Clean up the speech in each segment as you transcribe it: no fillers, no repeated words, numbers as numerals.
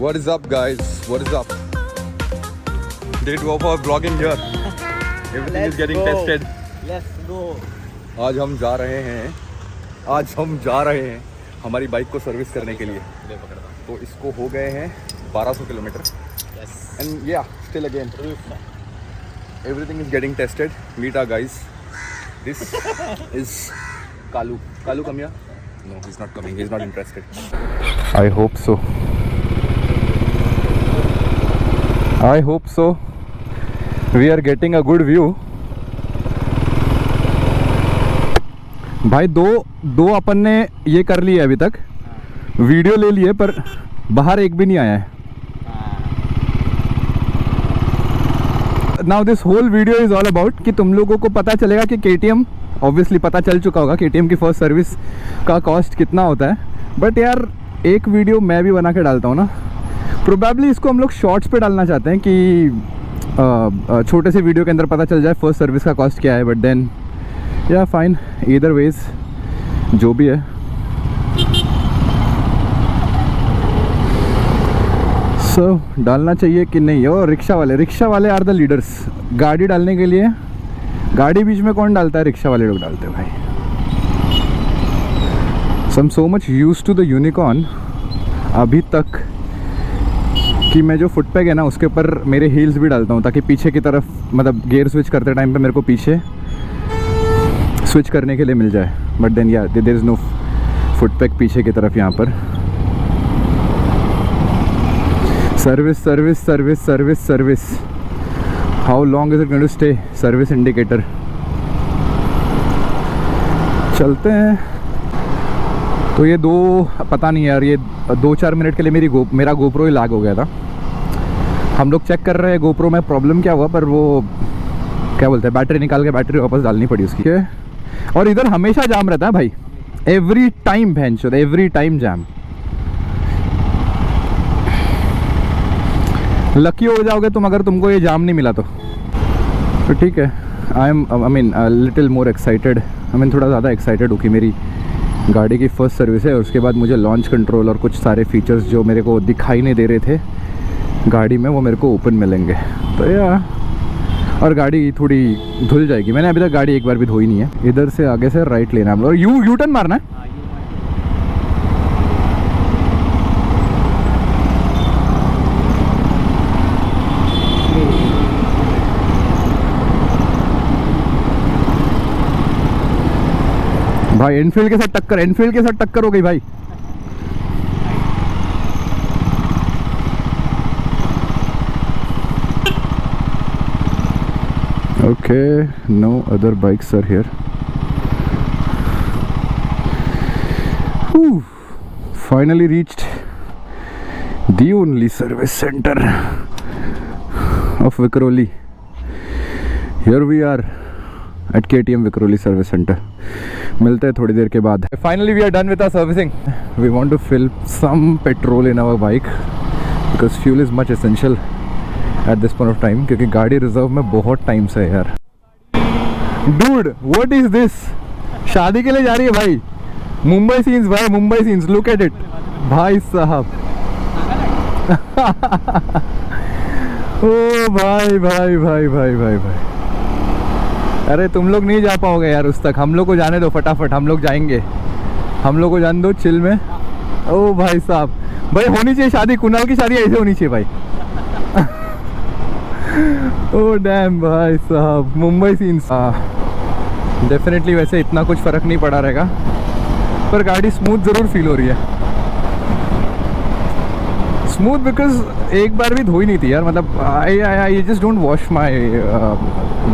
What is up, guys? What is up? Day 2 of our vlogging here. Everything is getting tested. Let's go. आज हम जा रहे हैं हमारी बाइक को सर्विस करने के लिए। तो इसको हो गए हैं 1200 kilometre. And yeah still again everything is getting tested. Meet our guys. This is Kalu. Kalu come here? No, he is not coming, he is not interested. I hope so, I hope so. We are getting a good view. भाई दो अपन ने ये कर लिए अभी तक, video ले लिए, पर बाहर एक भी नहीं आया है। Now this whole video is all about कि तुम लोगों को पता चलेगा कि KTM, ऑब्वियसली पता चल चुका होगा KTM की फर्स्ट सर्विस का कॉस्ट कितना होता है, बट यार एक वीडियो मैं भी बना के डालता हूँ ना। प्रोबेबली इसको हम लोग शॉर्ट्स पे डालना चाहते हैं कि छोटे से वीडियो के अंदर पता चल जाए फर्स्ट सर्विस का कॉस्ट क्या है, बट देन या फाइन, ईदर वेज जो भी है। सो डालना चाहिए कि नहीं। और रिक्शा वाले आर द लीडर्स। गाड़ी डालने के लिए, गाड़ी बीच में कौन डालता है? रिक्शा वाले लोग डालते हैं भाई। So I am so much used to the Unicorn अभी तक कि मैं जो फुटपैग है ना उसके ऊपर मेरे हील्स भी डालता हूँ, ताकि पीछे की तरफ, मतलब गियर स्विच करते टाइम पे मेरे को पीछे स्विच करने के लिए मिल जाए। But then yeah there is no footpeg पीछे की तरफ यहाँ पर। Service. How long is it going to stay? Service indicator. चलते हैं। तो ये पता नहीं यार, ये 2-4 मिनट के लिए मेरा गोप्रो ही लैग हो गया था। हम लोग चेक कर रहे हैं गोप्रो में प्रॉब्लम क्या हुआ, पर वो क्या बोलते हैं, बैटरी निकाल के बैटरी वापस डालनी पड़ी उसकी। और इधर हमेशा जाम रहता है भाई, एवरी टाइम भैंचोद, एवरी टाइम जाम। लकी हो जाओगे तुम अगर तुमको ये जाम नहीं मिला तो ठीक है। I mean little more excited. थोड़ा ज़्यादा एक्साइटेड हूँ कि मेरी गाड़ी की फर्स्ट सर्विस है, और उसके बाद मुझे लॉन्च कंट्रोल और कुछ सारे फीचर्स जो मेरे को दिखाई नहीं दे रहे थे गाड़ी में, वो मेरे को ओपन मिलेंगे। तो यार, और गाड़ी थोड़ी धुल जाएगी। मैंने अभी तक गाड़ी एक बार भी धोई नहीं है। इधर से आगे से राइट लेना है और यू टर्न मारना है। भाई एनफील्ड के साथ टक्कर हो गई भाई। Okay, no other bikes are here. Whew. Finally reached the only service center of Vikhroli. Here we are at KTM Vikhroli service center. मिलते हैं थोड़ी देर के बाद। Finally we are done with our servicing. We want to fill some petrol in our bike because fuel is much essential at this point of time, क्योंकि गाड़ी reserve में बहुत time से है यार। Dude, what is this? शादी के लिए जा रही है भाई। मुंबई सीन्स भाई, Mumbai scenes, look at it भाई साहब। ओ भाई। अरे तुम लोग नहीं जा पाओगे यार उस तक, हम लोग को जाने दो फटाफट, हम लोग जाएंगे। हम लोग को जाने दो चिल में। ओ भाई साहब, भाई होनी चाहिए शादी, कुणाल की शादी ऐसे होनी चाहिए भाई। ओ डैम भाई साहब, मुंबई सीन्स। डेफिनेटली वैसे इतना कुछ फ़र्क नहीं पड़ा रहेगा, पर गाड़ी स्मूथ ज़रूर फील हो रही है। स्मूथ बिकॉज एक बार भी धोई नहीं थी यार। मतलब I just don't wash my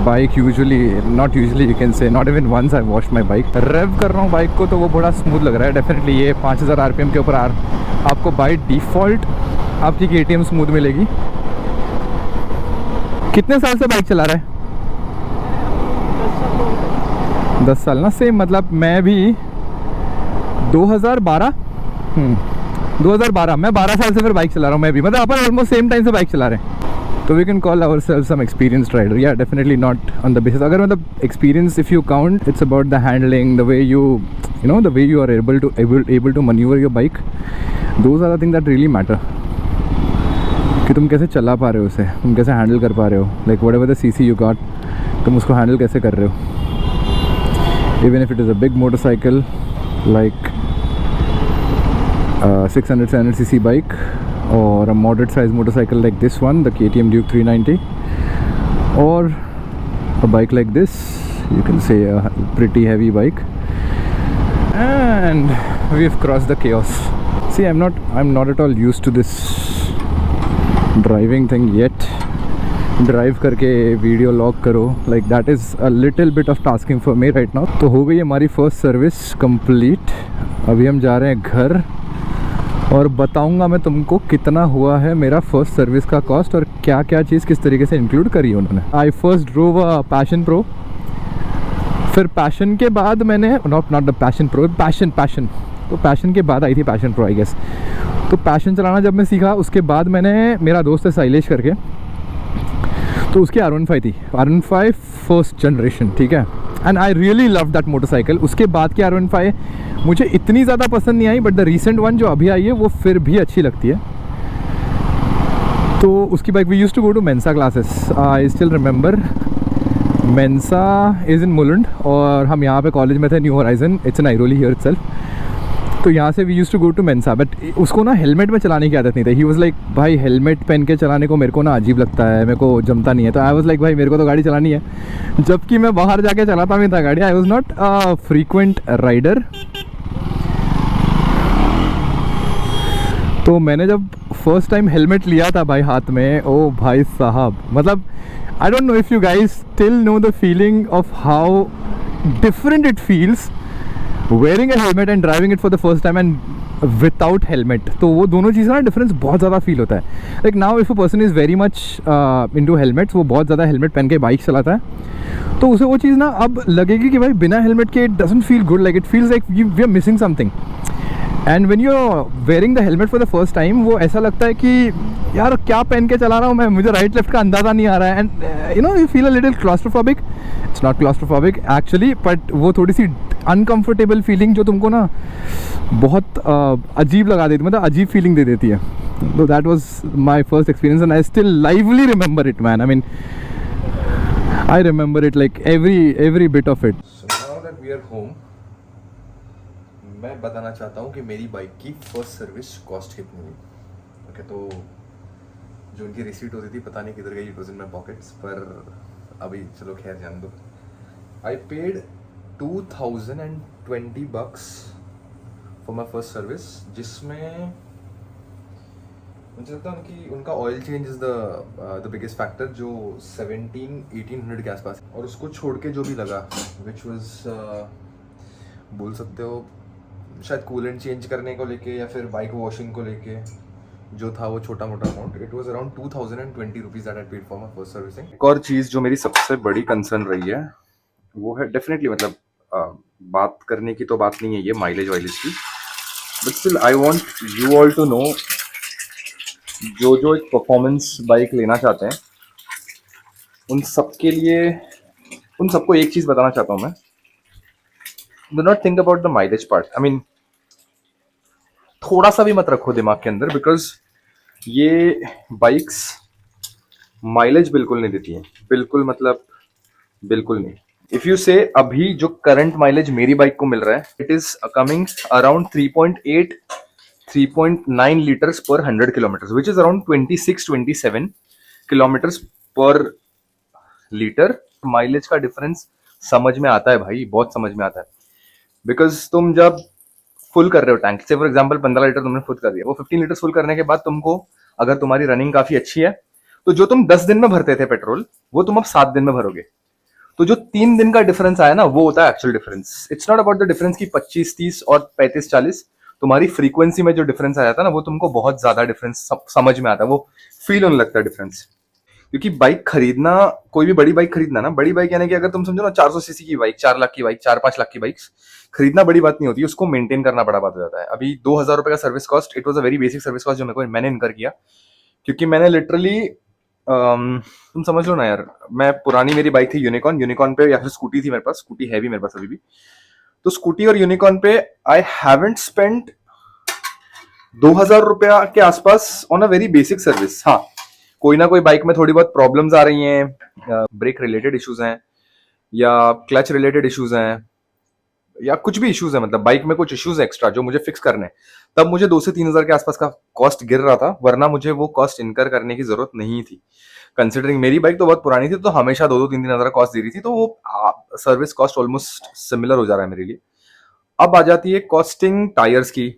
bike usually, not usually you can say, not even once I wash my bike. Rev कर रहा हूँ बाइक को तो वो बड़ा स्मूथ लग रहा है। डेफिनेटली ये 5000 RPM के ऊपर आपको बाई डिफ़ॉल्ट आपकी KTM स्मूथ मिलेगी। कितने साल से बाइक चला रहा है? 10 साल ना, सेम। मतलब मैं भी 2012 मैं 12 साल से फिर बाइक चला रहा हूँ मैं भी। मतलब अपन ऑलमोस्ट सेम टाइम से बाइक चला रहे हैं। तो we can call our self some experienced rider. या definitely not on the basis, अगर मतलब experience if you count, it's about the handling, the way you know the way you are able to maneuver your bike. Those are the things that really matter. कि तुम कैसे चला पा रहे हो उसे, तुम कैसे हैंडल कर पा रहे हो, like what ever the CC you got, तुम उसको हैंडल कैसे कर रहे हो। Even if it is a big motorcycle like 600 cc bike or a moderate size motorcycle like this one, the KTM Duke 390, or a bike like this, you can say a pretty heavy bike. And we've crossed the chaos. See, I'm not at all used to this driving thing yet. Drive करके video log करो, like that is a little bit of tasking for me right now. तो हो गई हमारी first service complete. अभी हम जा रहे हैं घर और बताऊंगा मैं तुमको कितना हुआ है मेरा फर्स्ट सर्विस का कॉस्ट और क्या क्या चीज़ किस तरीके से इंक्लूड करी है उन्होंने। I first drove a Passion Pro, फिर पैशन के बाद मैंने not the Passion Pro, Passion तो पैशन के बाद आई थी पैशन प्रो आई गेस। तो पैशन चलाना जब मैं सीखा उसके बाद मैंने, मेरा दोस्त है साइलेश करके, तो उसकी R15 थी, R15 फर्स्ट जनरेशन, ठीक है, and I really love that motorcycle. उसके बाद की R15 मुझे इतनी ज़्यादा पसंद नहीं आई, बट द रिसेंट वन जो अभी आई है वो फिर भी अच्छी लगती है। तो उसकी bike we used to go to Mensa classes, I still remember Mensa is in Mulund, और हम यहाँ पे कॉलेज में थे, New Horizon, it's in Airoli here itself. तो यहाँ से we used to go to Mensa, but उसको ना हेलमेट में चलाने की आदत नहीं थी। ही वाज लाइक भाई हेलमेट पहन के चलाने को मेरे को ना अजीब लगता है, मेरे को जमता नहीं है। तो आई वाज लाइक भाई मेरे को तो गाड़ी चलानी है, जबकि मैं बाहर जाके चलाता भी था गाड़ी। I was not a frequent rider. तो मैंने जब फर्स्ट टाइम हेलमेट लिया था भाई हाथ में, ओ भाई साहब, मतलब I don't know if you guys still know the feeling of how different it feels wearing a helmet and driving it for the first time and without helmet। तो वो दोनों चीज़ का डिफरेंस बहुत ज़्यादा फील होता है। Like now if a person is very much into helmets, वो बहुत ज़्यादा हेलमेट पहन के बाइक चलाता है, तो उसे वो चीज़ ना अब लगेगी कि भाई बिना हेलमेट के it doesn't feel good, like it feels like we are missing something. And when you are wearing the helmet for the first time, वो ऐसा लगता है कि यार क्या पहन के चला रहा हूँ मैं, मुझे राइट लेफ्ट का अंदाज़ा नहीं आ रहा है। And you know you feel a little claustrophobic, it's not claustrophobic actually, but वो थोड़ी सी अनकम्फर्टेबल फीलिंग जो तुमको ना बहुत अजीब लगा देती, मतलब अजीब फीलिंग दे देती है। तो that was my first experience and I still lively remember it man. I mean I remember it like every bit of it. So now that we are home, मैं बताना चाहता हूँ कि मेरी बाइक की फर्स्ट सर्विस कॉस्ट कितनी हुई। Okay, तो जो उनकी रिसीट होती थी पता नहीं किधर गई, it was in my pockets, पर अभी चलो खैर जान दो। I paid $2,020 for my first service, जिसमें मुझे लगता है उनका oil change is the biggest factor, जो 1700-1800 के आसपास, और उसको छोड़ के जो भी लगा विच वाज बोल सकते हो शायद कूलेंट चेंज करने को लेके या फिर बाइक वॉशिंग को लेके जो था वो छोटा मोटा amount, it was around $2,020 that I paid for my first servicing. एक और चीज़ जो मेरी सबसे बड़ी कंसर्न रही है वो है डेफिनेटली, मतलब बात करने की तो बात नहीं है ये माइलेज वाइलेज की, but still I want you all to know, जो एक परफॉर्मेंस बाइक लेना चाहते हैं उन सबके लिए, उन सबको एक चीज़ बताना चाहता हूँ मैं, do not think about the mileage part. I mean थोड़ा सा भी मत रखो दिमाग के अंदर, बिकॉज ये बाइक्स माइलेज बिल्कुल नहीं देती हैं, बिल्कुल, मतलब बिल्कुल नहीं। इफ यू से अभी जो करंट माइलेज मेरी बाइक को मिल रहा है, it is coming around 3.9 litres पर 100 kilometre, which is around 26-27 kilometres पर लीटर। माइलेज का डिफरेंस समझ में आता है भाई, बहुत समझ में आता है, बिकॉज तुम जब फुल कर रहे हो टैंक से, फॉर एग्जाम्पल 15 लीटर तुमने फुल कर दिया, वो 15 लीटर फुल करने के बाद तुमको, अगर तुम्हारी रनिंग काफी अच्छी है, तो जो तुम 10 दिन में भरते थे पेट्रोल, वो तुम अब 7 दिन में भरोगे। तो जो 3 दिन का डिफरेंस आया ना, वो होता है actual difference. It's not about the difference की 25-30 और 35-40, तुम्हारी फ्रीक्वेंसी में जो डिफरेंस आया था ना, वो तुमको बहुत ज्यादा डिफरेंस समझ में आता है, वो फील होने लगता है डिफरेंस। क्योंकि बाइक खरीदना, कोई भी बड़ी बाइक खरीदना ना, बड़ी बाइक यानी कि अगर तुम समझो ना 400 सीसी की बाइक, 4 लाख की बाइक, 4-5 लाख की बाइक खरीदना बड़ी बात नहीं होती, उसको मेंटेन करना बड़ा बात हो जाता है। अभी 2,000 रुपए का service cost, it was a very basic service cost जो मैंने इनकर किया, क्योंकि मैंने लिटरली तुम समझ लो ना यार, मैं पुरानी मेरी बाइक थी यूनिकॉर्न पे, या फिर स्कूटी थी मेरे पास, स्कूटी है भी मेरे पास अभी भी, तो स्कूटी और यूनिकॉर्न पे आई हैवंट स्पेंट 2,000 रुपया के आसपास on a very basic service. हाँ, कोई ना कोई बाइक में थोड़ी बहुत प्रॉब्लम्स आ रही हैं, ब्रेक रिलेटेड इश्यूज हैं या क्लच रिलेटेड इश्यूज हैं या कुछ भी इश्यूज है, मतलब बाइक में कुछ इश्यूज एक्स्ट्रा जो मुझे फिक्स करने हैं, तब मुझे 2 से 3 हजार के आसपास का कॉस्ट गिर रहा था, वरना मुझे वो कॉस्ट इनकर करने की जरूरत नहीं थी। कंसिडरिंग मेरी बाइक तो बहुत पुरानी थी, तो हमेशा 2-2 3-3 हजार कॉस्ट दे रही थी, तो वो सर्विस कॉस्ट ऑलमोस्ट सिमिलर हो जा रहा है मेरे लिए। अब आ जाती है कॉस्टिंग टायर्स की,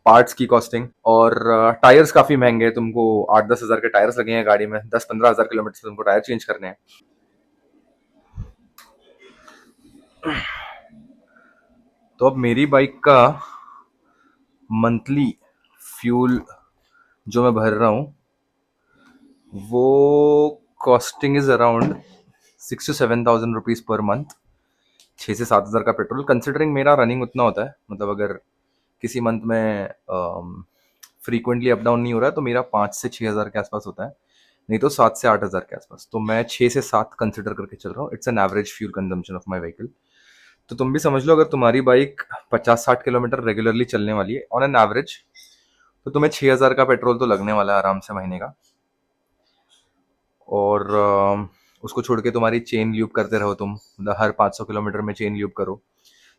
पार्ट्स की कॉस्टिंग। और टायर्स काफी महंगे हैं, तुमको 8-10 हजार के टायर्स लगे हैं गाड़ी में, 10-15 हजार किलोमीटर से तुमको टायर चेंज करने हैं। तो अब मेरी बाइक का मंथली फ्यूल जो मैं भर रहा हूँ वो costing is around 6 to 7 thousand rupees per month. 6 से 7 हजार का पेट्रोल, कंसिडरिंग मेरा रनिंग उतना होता है, मतलब अगर किसी मंथ में फ्रीक्वेंटली अप डाउन नहीं हो रहा है तो मेरा 5 से 6 हजार के आसपास होता है, नहीं तो 7 से 8 हजार के आसपास। तो मैं 6 से 7 कंसिडर करके चल रहा हूँ। It's an average fuel consumption of my vehicle. तो तुम भी समझ लो, अगर तुम्हारी बाइक 50-60 किलोमीटर रेगुलरली चलने वाली है ऑन एन एवरेज, तो तुम्हें 6 हजार का पेट्रोल तो लगने वाला है आराम से महीने का। और उसको छोड़ के तुम्हारी चेन ल्यूब करते रहो तुम, मतलब हर 500 किलोमीटर में चेन ल्यूब करो,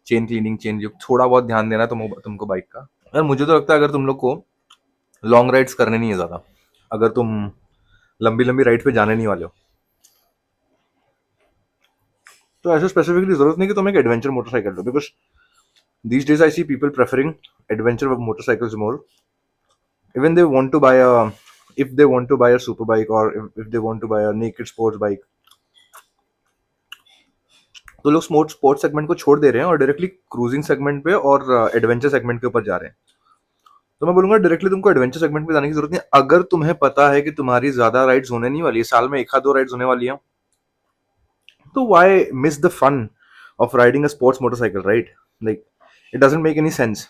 चेन क्लीनिंग, चेन ल्यूब, थोड़ा बहुत ध्यान देना तुमको बाइक का। यार मुझे तो लगता है अगर तुम लोग को लॉन्ग राइड्स करने नहीं है ज़्यादा, अगर तुम लंबी लंबी राइड पे जाने नहीं वाले हो, तो ऐसे स्पेसिफिकली जरूरत नहीं कि तुम एक adventure motorcycle low, because these days I see people preferring adventure motorcycles more. Even they want to buy a, if they want to buy a super bike or if they want to buy a naked sports bike, तो लोग sports segment को छोड़ दे रहे हैं और directly cruising segment पे और adventure segment के ऊपर जा रहे हैं। तो मैं बोलूंगा डायरेक्टली तुमको एडवेंचर सेगमेंट पे जाने की जरूरत नहीं। अगर तुम्हें पता है कि तुम्हारी ज्यादा राइड्स होने नहीं वाली है, साल में 1 या 2 राइड्स होने वाली है, तो why miss the fun of riding a sports motorcycle, right? Like it doesn't make any sense.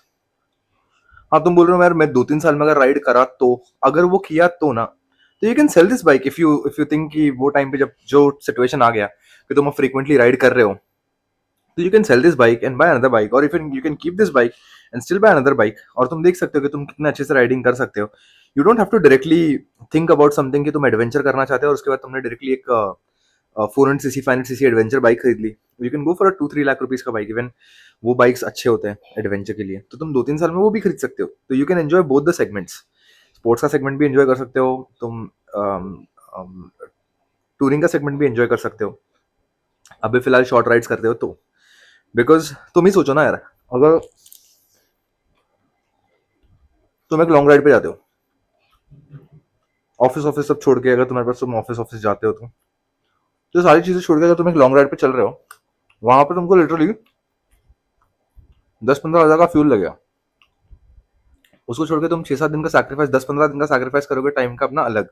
हाँ, तुम बोल रहे हो यार मैं 2-3 साल में अगर राइड करा, तो अगर वो किया तो ना, तो you can sell this bike if you think कि वो टाइम पे जब जो सिचुएशन आ गया कि तुम फ्रीक्वेंटली राइड कर रहे हो, तो you can sell this bike and buy another bike, और if you can keep this bike and still buy another bike. और तुम देख सकते हो कि तुम कितने अच्छे से राइडिंग कर सकते हो। You don't have to directly think about something कि तुम एडवेंचर करना चाहते हो और उसके बाद तुमने डायरेक्टली एक 400cc 500cc एडवेंचर बाइक खरीद ली। You can go for 2-3 lakh rupees का बाइक, इवन वो बाइक्स अच्छे होते हैं एडवेंचर के लिए, तो तुम 2-3 साल में वो भी खरीद सकते हो। तो you can enjoy both the segments, sports का सेगमेंट भी एंजॉय कर सकते हो तुम, टूरिंग का सेगमेंट भी एंजॉय कर सकते हो। अभी फिलहाल शॉर्ट राइड्स करते हो तो, बिकॉज तुम ही सोचो ना यार, अगर तुम एक लॉन्ग राइड पे जाते हो, ऑफिस सब छोड़ के, अगर तुम्हारे पास तुम ऑफिस जाते हो तो सारी चीजें छोड़ के अगर तुम एक लॉन्ग राइड पे चल रहे हो, वहां पे तुमको लिटरली 10-15 हजार का फ्यूल लगेगा। उसको छोड़ के तुम 6-7 दिन का सैक्रिफाइस, 10-15 दिन का सैक्रिफाइस करोगे टाइम का अपना अलग।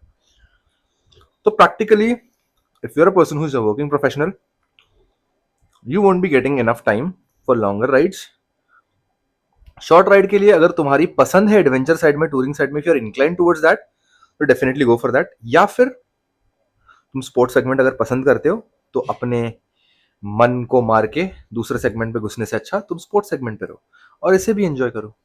तो practically if you are a person who is a working professional, you won't be getting enough time for longer rides. Short ride के लिए अगर तुम्हारी पसंद है एडवेंचर साइड में, टूरिंग साइड में, if you are incline towards that, तो definitely go for that. या फिर तुम स्पोर्ट्स सेगमेंट अगर पसंद करते हो, तो अपने मन को मार के दूसरे सेगमेंट पे घुसने से अच्छा तुम स्पोर्ट्स सेगमेंट पे रहो और इसे भी एंजॉय करो।